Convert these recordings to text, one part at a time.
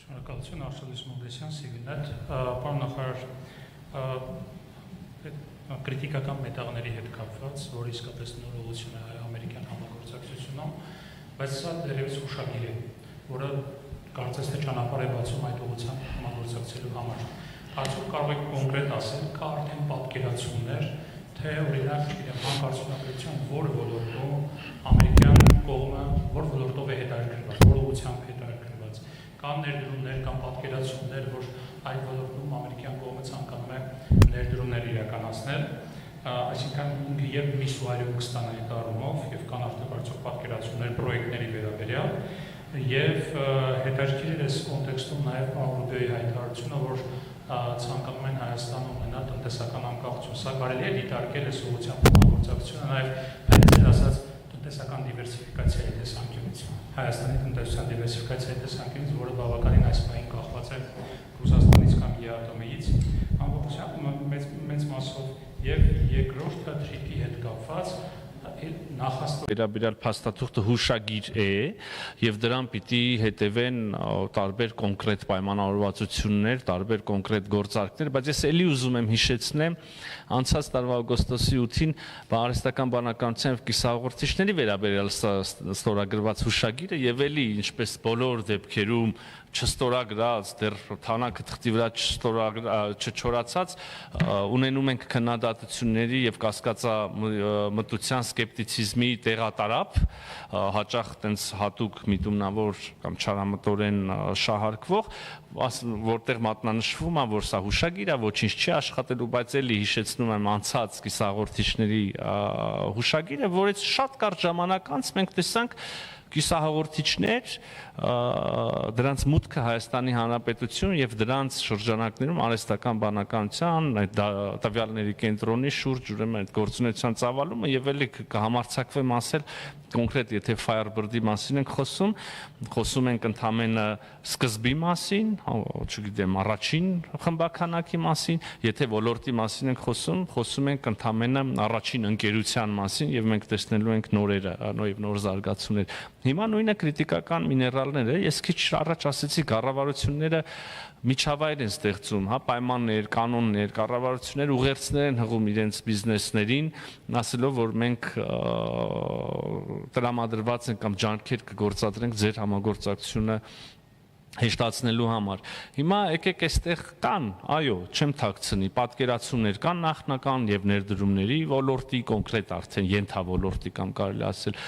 Շնորհակալություն, Արշալիս Մոդեսյան, Սիվիլնետ, պարոն նախարար, կրիտիկական մետաղների հետ կապված, որ իսկապես նորություն է ամերիկյան համագործակցությունում, բայց սա դեռևս հուշագիր է, որը կարծես թե ճանապարհ է բացում այդ ուղղությամբ համագործակցելու համար։ Արդյոք կարող եք կոնկրետ ասել, կա արդեն պատկերացումներ, թե օրինակ հանքարդյունաբերության որ ոլորտում ամերիկյան կողմը որ ոլորտով է հետաքրքրված, որ ուղղությամբ հետաքրքրված, կան ներդրումներ, կան պատկերացումներ, որ այդ ոլորտում ամերիկյան կողմը ցանկանում է ներդրումներ իրականացնել, այսինքն ինքը եւ միսուարիում կստանա այդ առումով եւ կան արդյոք պատկերացումներ պրոյեկտների վերաբերյալ եւ հետաքրքիր է այս կոնտեքստում նաեւ Ռուբիոյի հայտարարությունը, որ ցանկանում են Հայաստանում ունենալ տնտեսական անկախություն, սա կարելի է դիտարկել այս ուղղությամբ համագործակցությունը նաեւ այդպես ասած տնտեսական դիվերսիֆիկացիայի տեսանկյունից, Հայաստանի տնտեսության դիվերսիֆիկացիայի տեսանկյունից, որը բավականին այս պահին կախված է Ռուսաստանից կամ ԵԱՏՄ-ից, ամբողջությամբ մեծ մասով եւ երկրորդը թրիփի հետ կապված Վերաբերյալ փաստաթուղթը հուշագիր է եւ դրան պիտի հետևեն տարբեր կոնկրետ պայմանավորվածություններ, տարբեր կոնկրետ գործարքներ, բայց ես էլի ուզում եմ հիշեցնեմ անցած տարվա օգոստոսի 8-ին Բարեստական բանականության եւ կիսահաղորդիչների վերաբերյալ ստորագրված հուշագիրը եւ էլի ինչպես բոլոր դեպքերում չստորագրած, դեռ թանակը թղթի վրա չչորացած, ունենում ենք քննադատությունների եւ կասկածամտության սկեպտիցիզմի տեղատարապ, հաճախ տենց հատուկ միտումնավոր կամ չարամտորեն շահարկվող, որտեղ մատնանշվում է, որ սա հուշագիր է, ոչինչ չի աշխատելու, բայց էլի հիշեցնում եմ անցած կիսահաղորդիչների հուշագիրը, որից շատ կարճ ժամանակ անց մենք տեսանք կիսահաղորդիչներ, դրանց մուտքը Հայաստանի Հանրապետություն եւ դրանց շրջանակներում արհեստական բանականության, այդ տվյալների կենտրոնի շուրջ ուրեմն այդ գործունեության ծավալումը եւ էլի կհամարցակվեմ ասել կոնկրետ եթե Firebird-ի մասին ենք խոսում ենք ընդամենը սկզբի մասին, չգիտեմ, առաջին խմբականակի մասին, եթե ոլորտի մասին ենք խոսում ենք ընդամենը առաջին ընկերության մասին եւ մենք տեսնելու ենք նորերը, նոր զարգացումներ։ Հիմա նույնը քրիտիկական միներալները, ես քիչ առաջ ասեցի կառավարությունները միջավայր են ստեղծում, հա, պայմաններ, կանոններ, կառավարությունները ուղերձներ են հղում իրենց բիզնեսներին, ասելով, որ մենք տրամադրված ենք կամ ջանքեր կգործադրենք ձեր համագործակցությունը հեշտացնելու համար։ Հիմա եկեք այստեղ կան, այո, չեմ թաքցնի, պատկերացումներ կան նախնական եւ ներդրումների ոլորտի, կոնկրետ արդեն ենթավոլորտի կամ կարելի ասել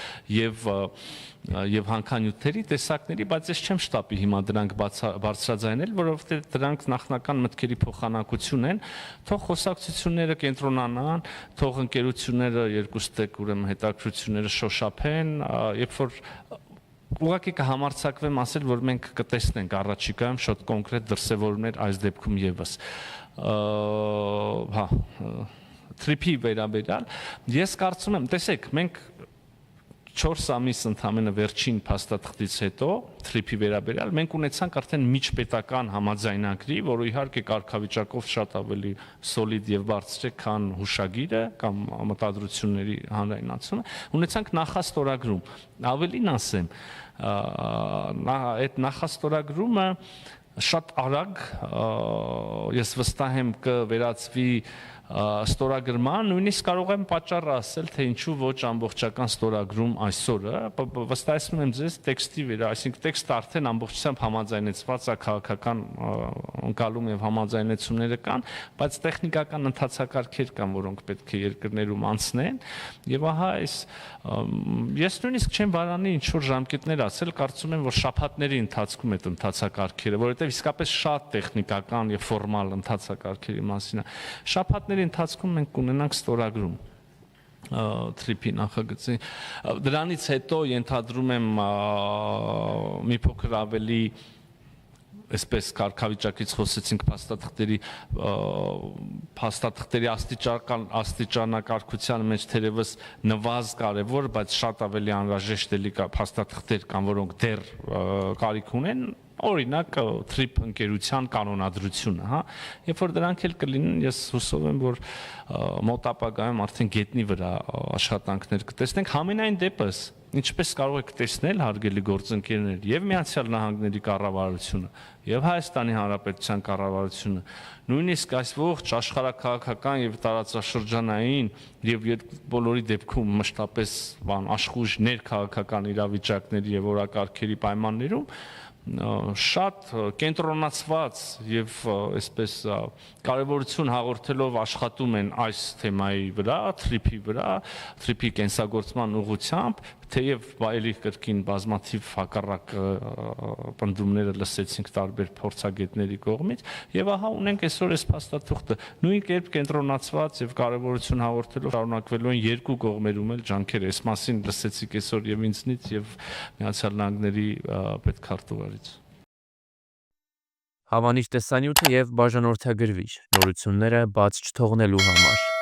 եւ հանքանյութերի տեսակների, բայց ես չեմ շտապի հիմա դրանք բարձրաձայնել, որովհետեւ դրանք նախնական մտքերի փոխանակություն են, թող խոսակցությունները կենտրոնանան, թող ընկերությունները երկուստեք ուրեմն հետաքրությունները շոշափեն, երբ որ ուղղակի կհամարցակվեմ ասել, որ մենք կտեսնենք առաջիկայում շատ կոնկրետ դրսևորումներ այս դեպքում եւս։ Հա, թրիփի վերաբերյալ, ես կարծում եմ, տեսեք, մենք 4 ամիս ընդամենը վերջին փաստաթղթից հետո թրիփի վերաբերյալ մենք ունեցանք արդեն միջպետական համաձայնագրի, որը իհարկե կարգավիճակով շատ ավելի սոլիդ եւ բարձր է, քան հուշագիրը կամ մտադրությունների հանրայնացումը, ունեցանք նախաստորագրում։ Ավելին ասեմ, այդ նախաստորագրումը շատ արագ, ես վստահ եմ կվերածվի ստորագրման, նույնիսկ կարող եմ պատճառը ասել, թե ինչու ոչ ամբողջական ստորագրում այսօրը, վստահեցնում եմ ձեզ տեքստի վրա, այսինքն տեքստը արդեն ամբողջությամբ համաձայնեցված է, քաղաքական ընկալում եւ համաձայնեցումները կան, բայց տեխնիկական ընթացակարգեր կան, որոնք պետք է երկրներում անցնեն, եւ ահա այս ես նույնիսկ չեմ վարանի ինչ որ ժամկետներ ասել, կարծում եմ, որ շաբաթների ընթացքում այդ ընթացակարգերը, որովհետեւ իսկապես շատ տեխնիկական եւ ֆորմալ ընթացակարգերի մասին է, շաբաթների ընթացքում մենք կունենանք ստորագրում թրիփի նախագծի։ Դրանից հետո ենթադրում եմ մի փոքր ավելի այսպես կարգավիճակից խոսեցինք փաստաթղթերի աստիճանակարգության մեջ թերևս նվազ կարևոր, բայց շատ ավելի անհրաժեշտ էլի փաստաթղթեր կան, որոնք դեռ կարիք ունեն, օրինակ թրիփ ընկերության կանոնադրությունը, հա, երբ որ դրանք էլ կլինեն, ես հուսով եմ, որ մոտ ապագայում արդեն գետնի վրա աշխատանքներ կտեսնենք, համենայն դեպս Ինչպես կարող եք տեսնել, հարգելի գործընկերներ, եւ Միացյալ Նահանգների կառավարությունը, եւ Հայաստանի Հանրապետության կառավարությունը, նույնիսկ այս ողջ աշխարհակաղակական եւ տարածաշրջանային եւ բոլորի դեպքում մշտապես աշխուժ ներքաղաքական իրավիճակների եւ օրակարգերի պայմաններում շատ կենտրոնացված եւ այսպես կարևորություն հաղորդելով աշխատում են այս թեմայի վրա, թրիփի կենսագործման ուղղությամբ, թեև բայելի կրկին բազմաթիվ հակառակ պնդումները լսեցինք տարբեր փորձագետների կողմից, եւ ահա ունենք այսօր այս փաստաթուղթը նույն կերպ կենտրոնացված եւ կարևորություն հաղորդելով շարունակվելու են երկու կողմերում էլ ջանքերը, այս մասին լսեցիք այսօր եւ ինձնից եւ Միացյալ Նահանգների պետքարտուղարից։ Հավանիչ տեսանյութը եւ բաժանորդագրվիչ նորությունները բաց չթողնելու համար